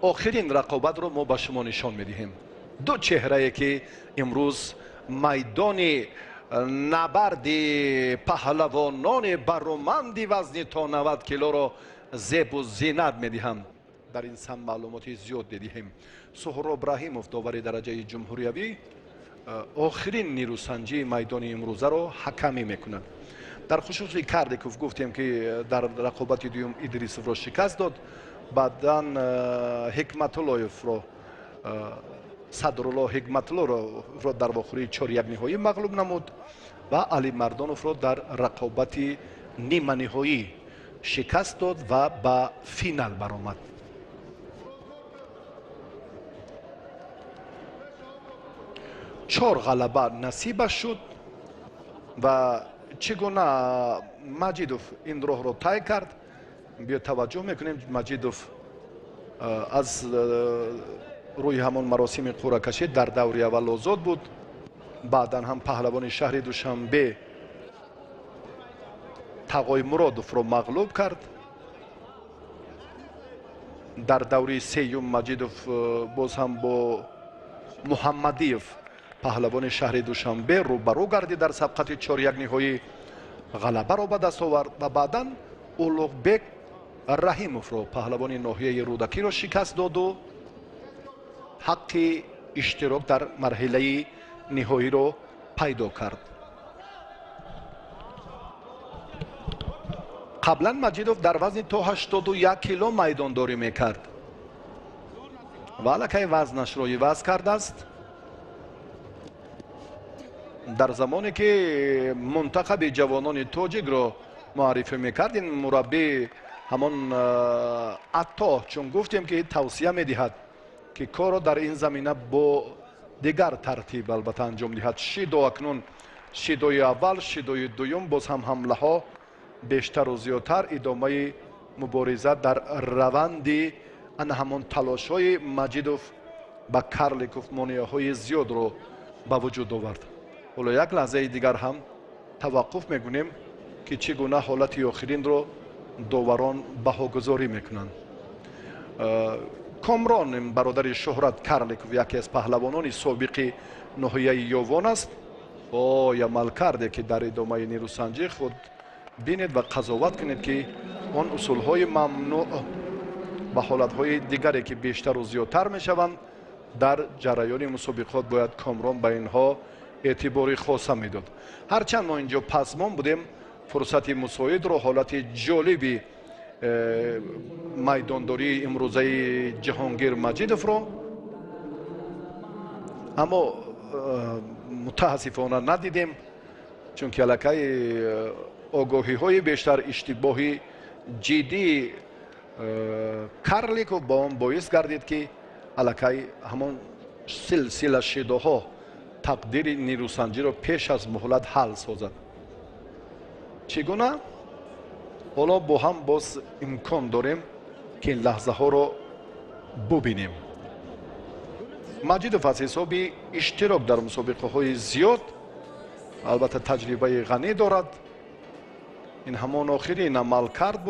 آخرین رقابت رو ما به شما نشان میدهیم. دو چهره که امروز میدان نبرد پهلوانان برومند وزن تا 90 کیلو را زیب و زینت میدهم. در این سم معلوماتی زیاد دیدیم. سهراب رحیموف داور درجه جمهوریوی آخرین نیروسنجی میدان امروزه را حکمی میکنند. در خصوص کاردیکوف گفتیم که در رقابت دوم ادریسوف را شکست داد. بعدا حکمت اللهیف را صدرالله حکمت الله را در واخوری 4-1 نهایی مغلوب نمود و علی مردانوف را در رقابت نیمه نهایی شکست داد و به فینال برآمد. چهار غلبه نصیبش شد و چگونه مجیدوف این راه را طی کرد. بیا توجه میکنیم مجیدوف از روی همون مراسم قرعه کشی در دوره اول آزاد بود. بعدا هم پهلوان شهر دوشنبه تقای مرادوف را مغلوب کرد. در دوره سیوم مجیدوف باز هم با محمدیف پهلوان شهر دوشنبه روبرو گردید. در سبقت 4-1 نهایی غلبه را به دست آورد و بعدا اولوغبک رحیموف را پهلوان ناحیه رودکی را شکست داد و حق اشتراک در مرحله نهایی را پیدا کرد. قبلا مجیدوف در وزن تا 81 کیلو میدانداری میکرد و الکی وزنش را عوض کرده است. در زمانی که منتخب جوانان تاجیک را معرفی میکرد این مربی همان عطا چون گفتیم که توصیه میدهد که کار را در این زمینه با دیگر ترتیب البته انجام دهد. شیدو اکنون شیدوی اول شیدوی دوم باز هم حمله ها بیشتر و زیادتر ادامه مبارزه در روند ان همان تلاش های مجیدوف با کارلیکوف مانعه های زیاد رو به وجود آورد. حالا یک لحظه دیگر هم توقف میکنیم که چگونه حالت آخرین رو داوران بهاگذاری میکنند. کامران برادر شهرت کارلیکوف یکی از پهلوانان سابق ناحیه یووان است. عمل کرده که در ادامه نیروسنجی خود بینید و قضاوت کنید که آن اصول های ممنوع به حالت های دیگری که بیشتر و زیادتر می شوند در جریان مسابقات باید کامران به اینها اعتباری خاصه میداد. هرچند ما اینجا پسمان بودیم فرصت مساعد رو حالت جالبی میدانداری امروزه جهانگیر مجیدوف رو اما متاسفانه ندیدیم چون که الکی آگاهی های بیشتر اشتباهی جدی کارلیکوف با آن باعث گردید که الکی همون سلسله شیدوها تقدیر نیروسنجی را پیش از مهلت حل سازد. چگونه؟ حالا با هم باز امکان داریم که این لحظه ها را ببینیم. مجیدوف از حساب اشتراک در مسابقه های زیاد البته تجربه غنی دارد. این همان آخرین عمل کرد بود.